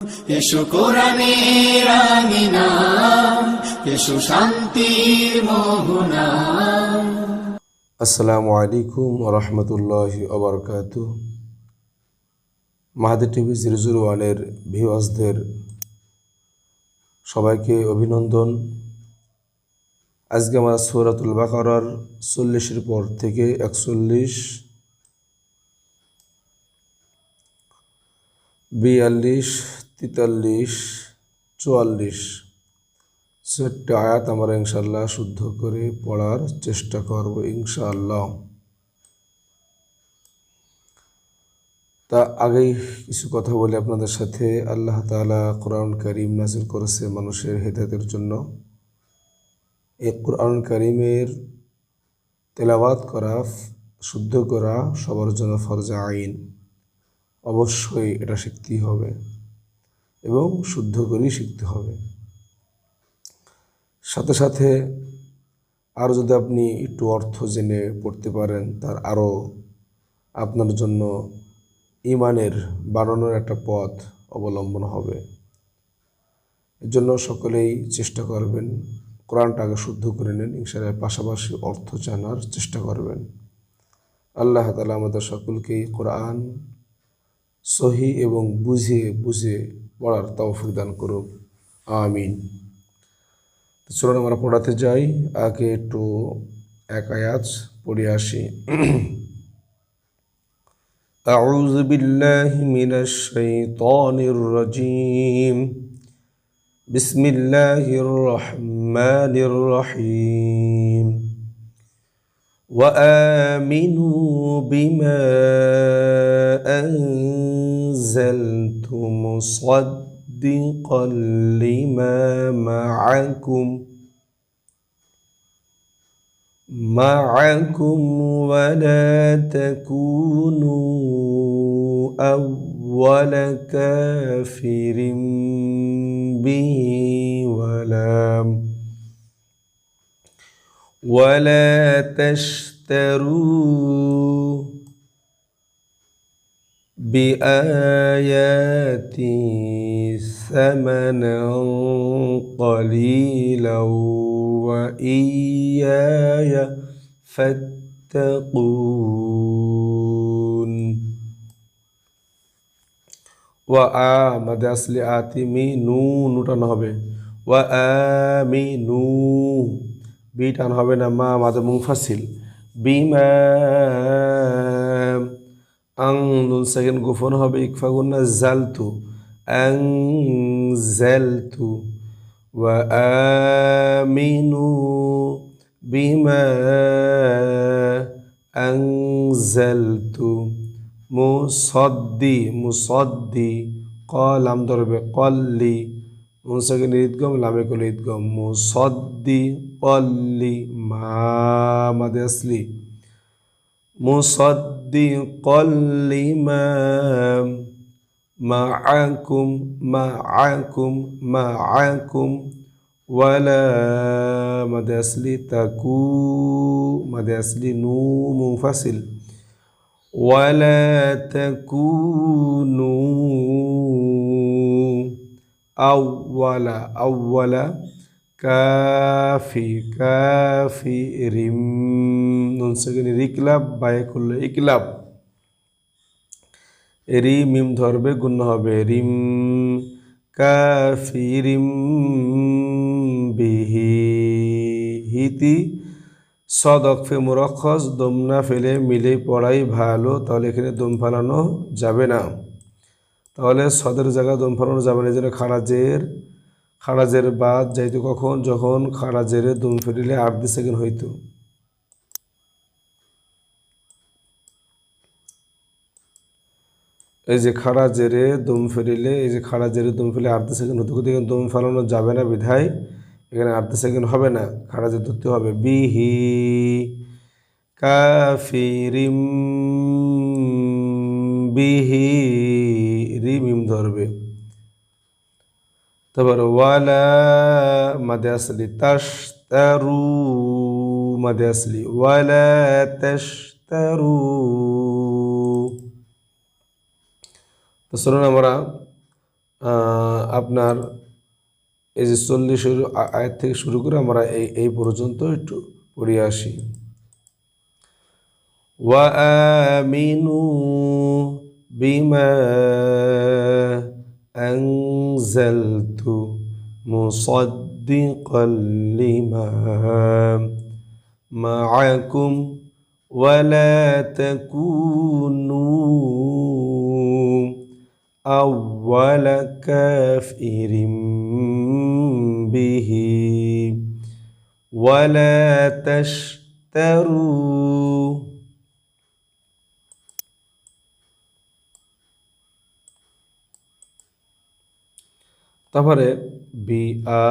এসো কোরআনের আমিনা, এসো শান্তির মোহনা। আসসালামু আলাইকুম রহমতুল্লাহি ওবরকাতুহ। মাহাদি টিভি 001-এর ভিউয়ার্সদের সবাইকে অভিনন্দন। আজকে আমরা সূরাতুল বাকারার 40-এর পর থেকে 41, 42, 43, 44 চারটি আয়াত আমরা ইনশাআল্লাহ শুদ্ধ করে পড়ার চেষ্টা করব ইনশাআল্লাহ। তা আগেই কিছু কথা বলে আপনাদের সাথে। আল্লাহ তাআলা কোরআন কারীম নাযিল করেছে মানুষের হেদায়েতের জন্য। এই কোরআন কারীমের তেলাওয়াত করা, শুদ্ধ করা সবার জন্য ফরজে আইন। অবশ্যই এটা শিখতেই হবে এবং শুদ্ধ করেই শিখতে হবে। সাথে সাথে আরও যদি আপনি একটু অর্থ জেনে পড়তে পারেন, তার আরও আপনার জন্য ঈমানের বাড়ানোর একটা পথ অবলম্বন হবে। এর জন্য সকলেই চেষ্টা করবেন কোরআনটাকে শুদ্ধ করে নেন, ইনশাআল্লাহ পাশাপাশি অর্থ জানার চেষ্টা করবেন। আল্লাহ তাআলা আমাদের সকলকেই কোরআন সহি এবং বুঝে পড়ার তৌফিক দান করুক, আমিন। তো চলুন আমরা পড়াতে যাই। আগে একটু এক আয়াত পড়ে আসি। আউযু বিল্লাহি মিনাশ শাইতানির রাজীম। বিসমিল্লাহির রহমানির রহিম। وآمنوا بما أنزلت مصدقا لما معكم ولا تكونوا أول كافر به ولا تشتروا بآياتي ثمنا قليلا وإياي فاتقون। مدى أصل آتمي نون টানো হবে। وآمنوا বি টান হবে না, মা মাদে মুনফাসিল। বিমা আং নুন সেকেন্ড গোফন হবে, ইকফা গুন্না জালতু, আং জালতু। ওয়া আমিনু বিমা আনজালতু মুসাদ্দি কলাম ধরবে কল্লি, নুন সেকেন্ড ঈদগম, লামে কল ঈদগম, মুসাদ্দি কল্লি মাদে আসলি, মুসাদ্দিকাল লিমা মাআকুম ওয়ালা মাদে আসলি তাকু মাদে আসলি নু মুনফাসিল, ওয়ালা তাকুনু আউওয়ালা কাফি রিম, নুন সেকেন্ড রিকলাব বায়ে করলে ইকলাব, রি মিম ধরবে গুণ হবে রিম, কাফিরিম বিহি হিতি সদকফে মুরক্ষস দম না ফেলে মিলে পড়াই ভালো। তাহলে এখানে দম ফেলানো যাবে না, তাহলে সদের জায়গায় দম ফেলানো যাবে না। এই জন্য খাড়াজের বাদ যাইতো কখন, যখন খাড়াজেরে দম ফেলিলে 8 সেকেন্ড হইতো। এই যে খাড়াজেরে দম ফেলিলে, এই যে খাড়াজেরে দম ফেলে 8 সেকেন্ড হতো, কিন্তু এখানে দম ফেলানো যাবে না বিধায় এখানে 8 সেকেন্ড হবে না, খাড়াজের ধরতে হবে। বিহি কাফিরিম বিহি রি মিম ধরবে। তারপর ওয়ালা মাদে আসলি তাশতারু মাদে আসলি, ওয়ালা তাশতারু। তো চলুন আমরা আপনার এই যে 40 আয়াত থেকে শুরু করে আমরা এই পর্যন্ত একটু পড়ে আসি। وآمنوا بما أنزلت مصدقا لما معكم ولا تكونوا أول كافر به ولا تشتروا তারপরে বি আ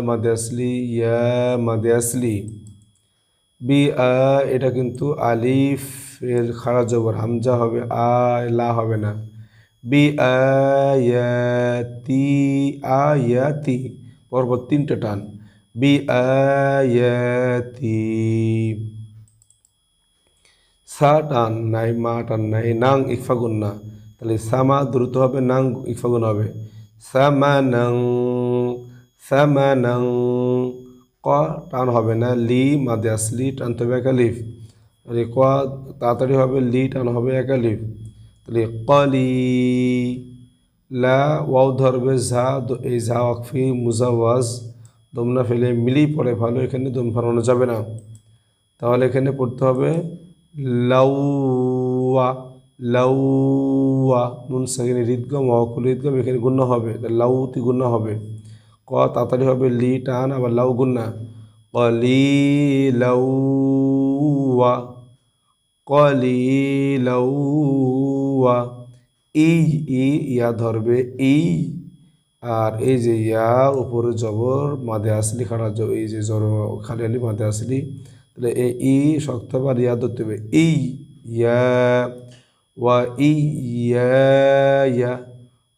মাদে আসলি ইয়া মাদে আসলি বি আ এটা কিন্তু আলিফ এর খাড়া জবর হামজা হবে, লা হবে না। বি আয়াতি আয়াতি পরপর 3টে টান। বি আয়াতি সা টান নাই, মা টান নাই, নাং ইকফা গুন্না, তাহলে সামা দ্রুত হবে, নাং ইকফা গুণ হবে। সামানাং সামানাং ক টান হবে না, লি মাদে আসলি টানতে হবে একালিফ, তাহলে ক তাড়াতাড়ি হবে, লি টান হবে একালিফ, তাহলে কলি লা ওয়াও ধরবে ঝা, এই ঝা ওয়াকফি মুজাওয়াজ দমনা ফেলে মিলি পড়ে ভালো, এখানে দম ফেলানো যাবে না, তাহলে এখানে পড়তে হবে লাউয়া লাউয়া, নুন সাকিনে হৃদগম ওয়াকুল হৃদগম, এখানে গুণ্য হবে, লাউতি গুণ্য হবে। ক তাড়াতাড়ি হবে, লি টান, আবার লাউ গুন্না, কলি লাউয়া কলি লাউয়া। ইয়া ধরবে আর এই যে ইয়ার উপরে জবর মাদে আসলি খাড়া, এই যে জর খালি আলি মাদে আসলি, তাহলে এই শক্ত বা রিয়া ধরতে হবে, ইয়া ওয়া ইয়া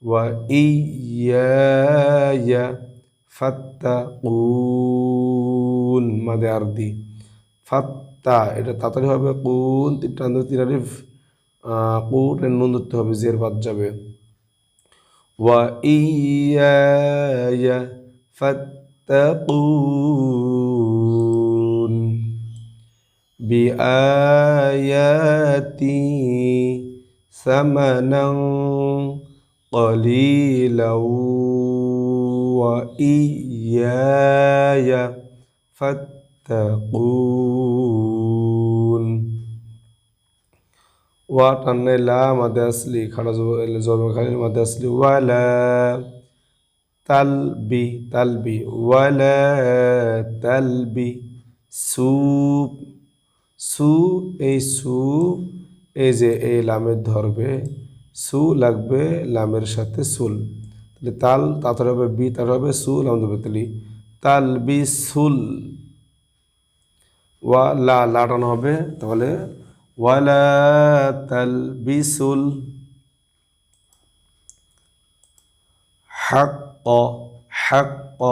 ওয়া ইয়া ফাত্তাকুন মাদে আরদি, ফাত্তা এটা তাড়াতাড়ি হবে, কুন তিন আলিফ কুন নুন ধরতে হবে, জের বাদ যাবে। ওয়া ইয়া ফাত্তাকুন বিআয়াতি সামানান قليلا وإياي فاتقون واتن لا مدى أصلي خلاص زور خليل مدى أصلي ولا تلبي ولا تلبي সু এই যে এই লামের ধরবে, সু লাগবে লামের সাথে সুল, তাহলে তাল তাড়াতাড়ি হবে, বি তাড়াতাড়ি হবে, সুল লাম দেবে, তাহলে তাল বি সুল। ওয়া লা টানো হবে, তাহলে ওয়ালা তাল বি সুল হাক্ক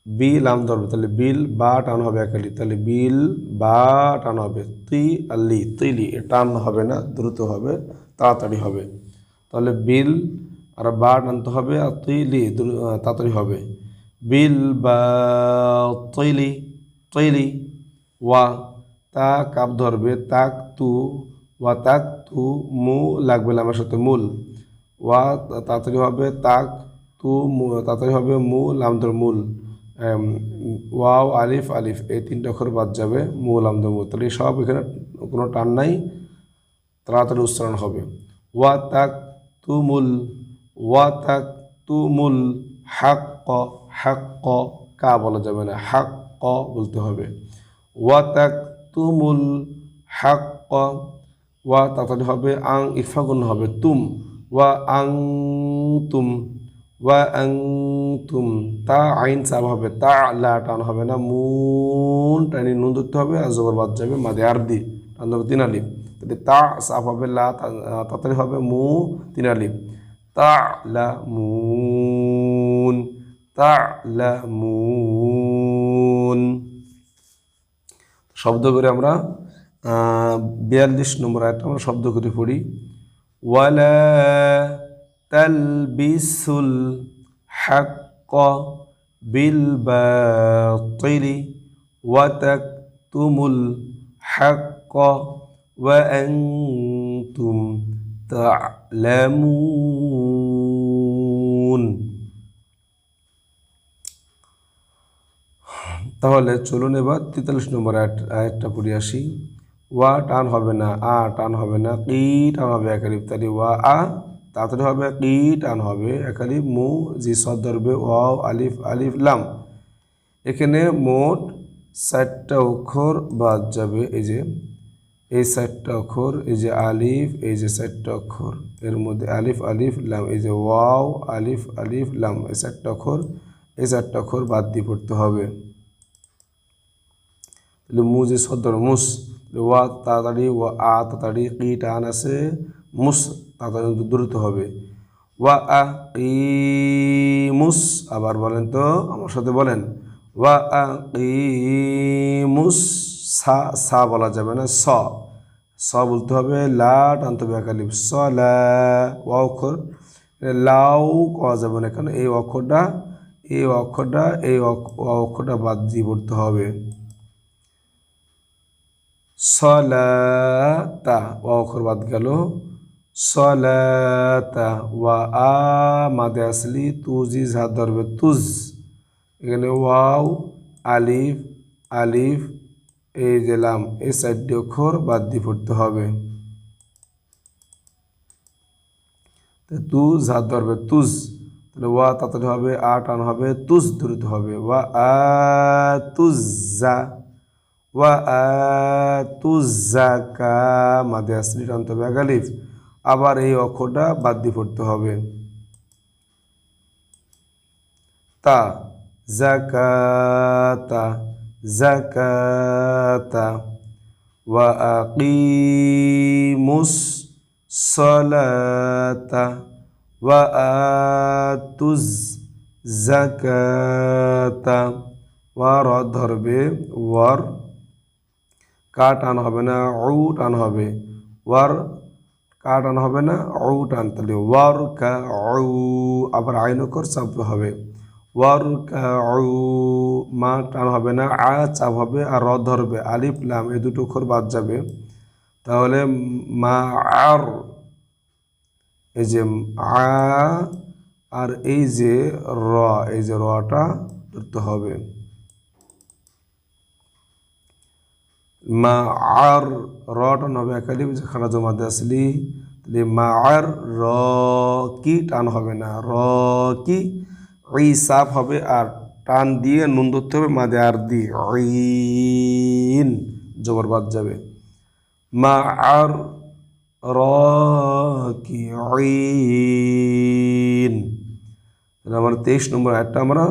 বি লাম ধরবে, তাহলে বিল বা টান হবে একালি, তাহলে বিল বা টান হবে, তিলি টান হবে না, দ্রুত হবে, তাড়াতাড়ি হবে, তাহলে বিল আর বা টানতে হবে, আর তিলি তাড়াতাড়ি হবে, বিল বা তৈলি ওয়া তা কাপ ধরবে, তাক তু ওয়া তাক তু মু লাগবে আমার সাথে মূল, ওয়া তাড়াতাড়ি হবে, তাক তু তাড়াতাড়ি হবে, মু লাম ধর মূল, ওয়াও আলিফ এই 3টে অক্ষর বাদ যাবে, মু লাম ধর মূল, তাহলে সব এখানে কোনো টান নাই, তাড়াতাড়ি উচ্চারণ হবে। ওয়া তাক তুমুল হাক্ক কা বলা যাবে না, হাক্ক বলতে হবে। ওয়া তাক তুমুল হাক্ক ওয়া তাড়াতাড়ি হবে, আং ইকফা গুণ হবে, তুম ওয়া আং তুম তা আইন চাপ হবে, তা লা টান হবে না, মুন টানি নুন ধরতে হবে, আর জবর বাদ যাবে, মাদে আরদি টান হবে 3 আলিফ, তাহলে তা চাপ হবে, লা তাড়াতাড়ি হবে, মু 3 আলিফ, তা'লামুন। শব্দ করে আমরা 42 নম্বর আয়াতটা আমরা শব্দ করে পড়ি। ওয়ালা তালবিসুল হাক্ক বিল বাতিলি ওয়া তাকতুমুল হাক্ক ওয়া আনতুম তা'লামুন। তাহলে চলুন এবার 43 নম্বর আয়াতটা পড়ে আসি। ওয়া টান হবে না, আ টান হবে না, কি টান হবে একালিফ, তাহলে ওয়া আ তাড়াতাড়ি হবে, কি টান হবে একালিফ, মু জি সদ ধরবে, ওয়াও আলিফ আলিফ লাম। এখানে মোট 4টা অক্ষর বাদ যাবে। এই যে এই 4টা অক্ষর, এই যে আলিফ, এই যে 4টা অক্ষর, এর মধ্যে আলিফ আলিফ লাম, এই যে ওয়াও আলিফ আলিফ লাম, এই 4টা অক্ষর, এই 4টা অক্ষর বাদ দিয়ে পড়তে হবে। তাহলে মু যে সদর মুস, ওয়া তাড়াতাড়ি, ওয়া আ তাড়াতাড়ি, কি টান আছে, মুস তাড়াতাড়ি দ্রুত হবে। ওয়া আ ই মুস, আবার বলেন তো আমার সাথে বলেন, ওয়া আ ই মুস, সা সা বলা যাবে না, স বলতে হবে, লা টানতে হবে একালিফ, স লা, ওয়া অক্ষর লাউ কওয়া যাবে না, কারণ এই অক্ষরটা এই অক্ষরটা বাদ দিয়ে পড়তে হবে। সলাতা, ওয়া অক্ষর বাদ গেল, সলাতা, ওয়া আ মাদে আসলি, তুজি ঝাদ ধরবে, তুজ, এখানে ওয়াও আলিফ আলিফ, এই যে লাম, এই 4টি অক্ষর বাদ দিয়ে পড়তে হবে। তু ঝাদ ধরবে, তুজ, তাহলে ওয়া তাড়াতাড়ি হবে, আ টান হবে, তুজ দ্রুত হবে, ওয়া আ তুজা, ওয়া আতুজাকা মাদে আসলি টানতে হবে একালিফ, আবার এই অক্ষরটা বাদ দিয়ে পড়তে হবে। তা জাকাতা জাকাতা, ওয়া আকিমুস সালাতা ওয়া আতুজ জাকাতা, ওয়া র ধরবে, ওয়ার কা টান হবে না, উ টান হবে, ওয়ার কা টান হবে না, উ টান, তাহলে ওয়ার কা উ, আবার আইন অক্ষর চাপ হবে, ওয়ার কা উ, মা টান হবে না, আ চাপ হবে, আর র ধরবে, আলিফ লাম এই দুটো অক্ষর বাদ যাবে, তাহলে মা আর, এই যে আ আর এই যে র, এই যে রটা ধরতে হবে, মা আর, র টান হবে একালিফ, যে খানা জমাতে আসলি, তাহলে মা আর র কি টান হবে না, র কি, ওই সাফ হবে, আর টান দিয়ে নুন ধরতে হবে, মাদে আর দিয়ে, ইন জবর বাদ যাবে, মা আর র কি ইন। আমার 23 নম্বর আয়াতটা আমরা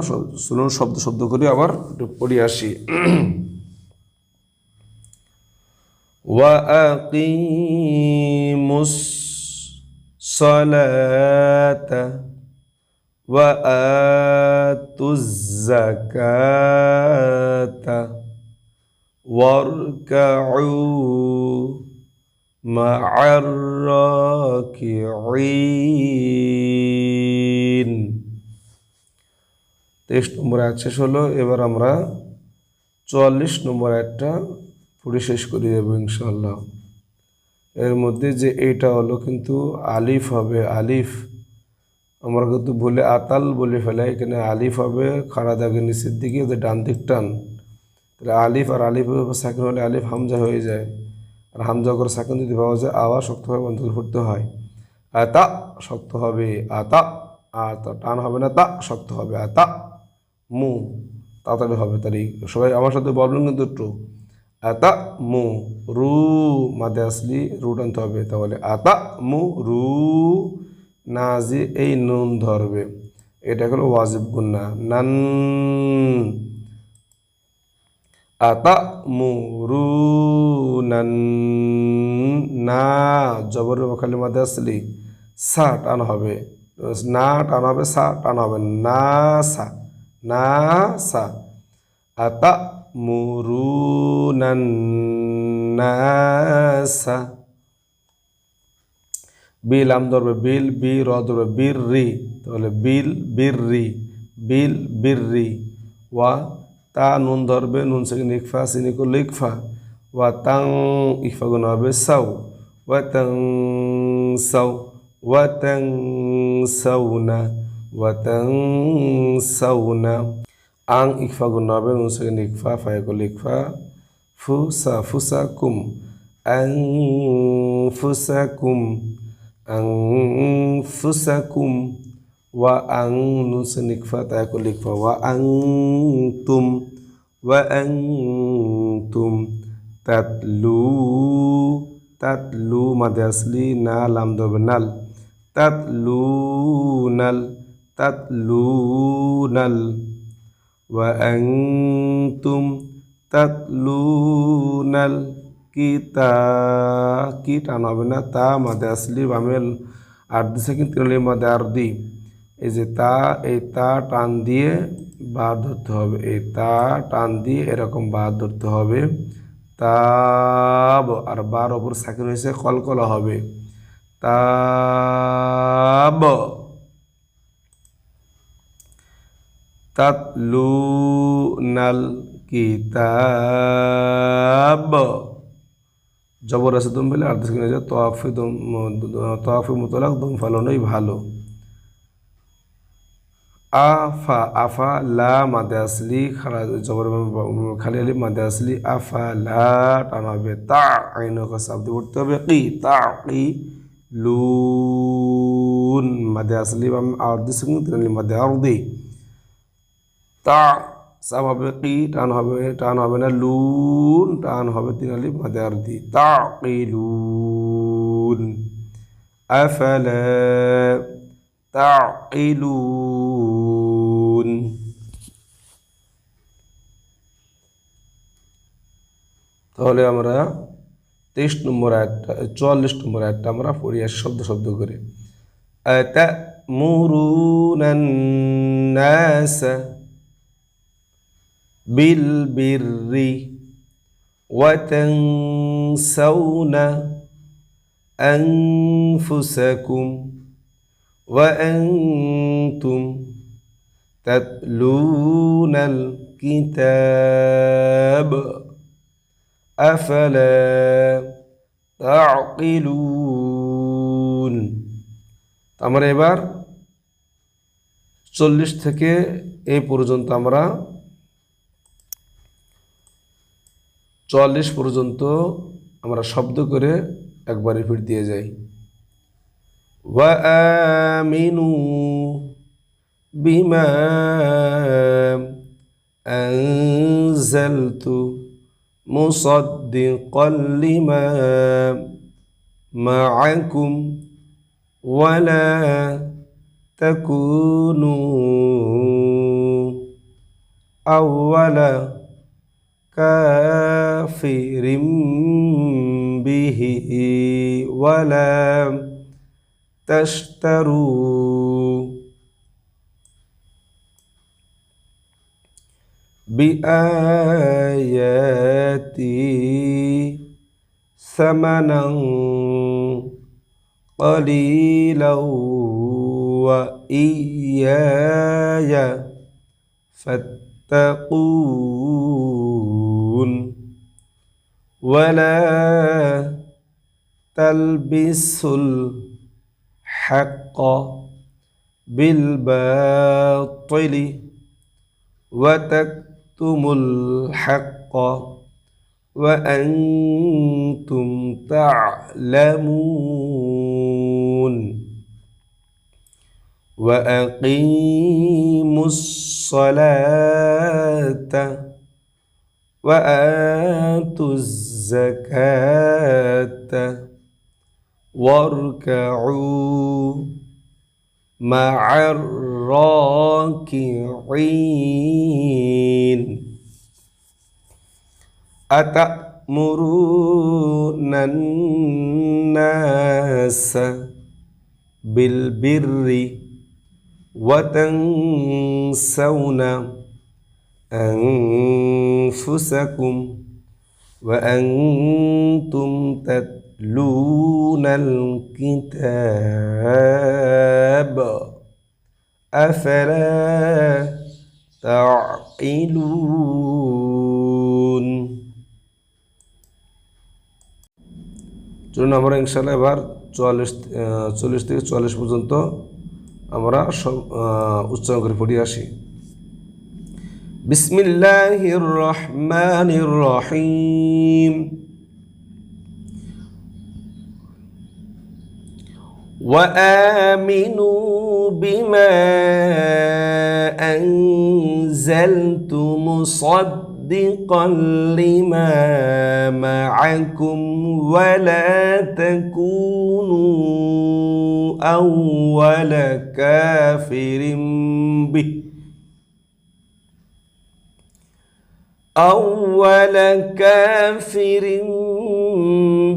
শুনুন, শব্দ শব্দ করে আবার একটু পড়ে আসি। وأقيموا الصلاة وآتوا الزكاة واركعوا مع الراكعين। 23 নম্বর আয়াত শেষ হলো। এবার আমরা 44 নম্বর আয়াতটা পড়ে শেষ করে দেব ইনশাআল্লাহ। এর মধ্যে যে এইটা হলো কিন্তু আলিফ হবে, আলিফ আমরা কিন্তু বলে আতাল বলে ফেলাই, এখানে আলিফ হবে খাড়া দাগের নিচের দিকে, যে ডান দিক টান, তাহলে আলিফ আর আলিফ সাকিন হলে আলিফ হামজা হয়ে যায়, আর হামজা করে সাকিন যদি পাওয়া যায় আওয়াজ শক্তভাবে বন্ধ করে পড়তে হয়। আতা শক্ত হবে, আতা, আর টান হবে না, তা শক্ত হবে, আতা মু তাড়াতাড়ি হবে। তাহলে সবাই আমার সাথে বলবেন কিন্তু একটু, আতা মু, রু মাদে আসলি রু টানতে হবে, তাহলে আতা মু রু, নাজি এই নুন ধরবে, এটা হলো ওয়াজিব গুন্না, নান, আতা মু রু নান, না জবর খালি মাদে আসলি, সা টান হবে, না টান হবে, সা টান হবে, না সা, না সা, আতা মুরুনান নাসা, বিল আম ধরবে বিল, বি র ধরবে বীর রি, তাহলে বিল বীর রি, বিল বীর রি। ওয়া তা নুন ধরবে, নুন সেকেন্ড ইকফা, সিনি করলে ইকফা। ওয়া তাং ইকফা গুণ হবে সাউ, ওয়া তাং সাউ, ওয়া তাং সাউনা, ওয়া তাং সাউনা। আং ইকফা গুণ হবে, নুন সেকেন্ড ইকফা, ফায়া করলে ইকফা, ফুসা ফুসাকুম, আনফুসাকুম, আনফুসাকুম। ওয়া আং নুন সেকেন্ড ইকফা, তায়া করলে ইকফা, ওয়া আনতুম, ওয়া আনতুম। তাতলু, তাতলু মাদে আসলি, না লাম ধরবে নাল, তাতলুনাল, তাতলুনাল। ওয়া আনতুম তাতলুনাল কিতাব, কি টান হবে না, তা মাদে আসলি বামে আর্দি সেকেন্ড তিনলি মাদে আর্দি। এই যে তা, এই তা টান দিয়ে বার ধরতে হবে, এই তা টান দিয়ে এরকম বার ধরতে হবে। তাব, আর বার ওপর সাকিন হয়েছে, কলকলা হবে, তাব। তাতলুনাল কিতাব, জবর আছে দম পেলে আর্ধ সেকেন্ড হয়ে যায়, তোয়াফি দম, তোয়াফি মুতলাক দম ফালানোই ভালো। আফা, আফা লা মাদে আসলি, খারা জবর খালি আলি মাদে আসলি, আফা লা টান হবে, তা আইন শব্দ পড়তে হবে, কি তা কি লুন মাদে আসলি আর্ধি সেকেন্ড তিন আলি মাদে আর্ধি। তা সাব হবে কি, টান হবে না, লুন টান হবে তিন আলি মাদে আর্ধি, তাকিলুন, আফালা তাকিলুন। তাহলে আমরা 23 নম্বর আয়াতটা, 44 নম্বর আয়াতটা আমরা পড়ি শব্দ শব্দ করে। আতামুরুনান নাসা বিল বিররি ওয়া তানসাউনা আনফুসাকুম ওয়া আনতুম তাতলুনাল কিতাব আফালা তাকিলুন। আমরা এবার 40 থেকে এই পর্যন্ত আমরা 44 পর্যন্ত আমরা শব্দ করে একবার রিপিট দিয়ে যাই। ওয়া আমিনু বিমা আনজালতু মুসাদ্দিকাল লিমা মাআকুম ওয়ালা তাকুনু আউওয়ালা কাফিরিম বিহি ওয়ালা তাশতারু বিআয়াতি সামানান قليلا وإياي فاتقون ولا تلبسوا الحق بالباطل وتكتموا الحق وأنتم تعلمون وأقيموا الصلاة وآتوا الزكاة واركعوا مع الراكعين أتأمرون الناس بالبر وتنسون أنفسكم وأنتم تتلون يتلون الكتاب أفلا تعقلون চলুন আমরা ইনশাআল্লাহ এবার 40 থেকে 44 পর্যন্ত আমরা সব উচ্চারণ করে পড়ে আসি বিসমিল্লাহির রহমানির রহিম وآمنوا بما أنزلت مصدقا لما معكم ولا تكونوا أول كافر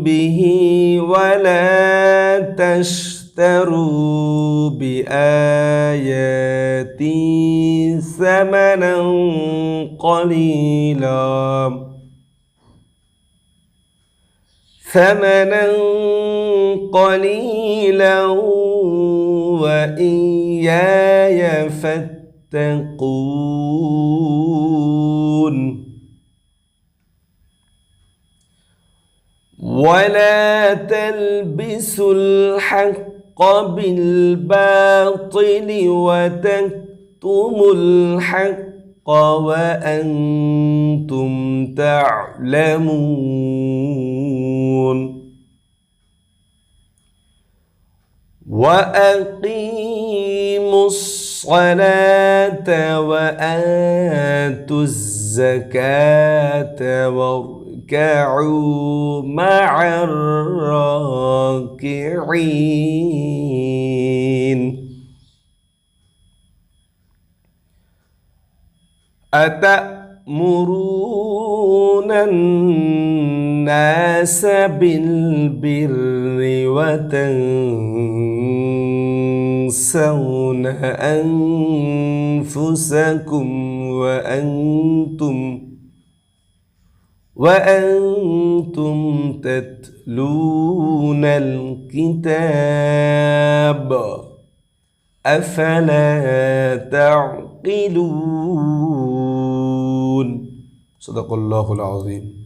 به ولا تشتروا بآياتي ثمنا قليلا وإياي فاتقون ولا تلبسوا الحق بالباطل وتكتموا الحق وأنتم تعلمون وأقيموا الصلاة وآتوا الزكاة واركعوا مع الراكعين أتأمرون الناس بالبر وتنسون أنفسكم وأنتم تتلون الكتاب أفلا تعقلون صدق الله العظيم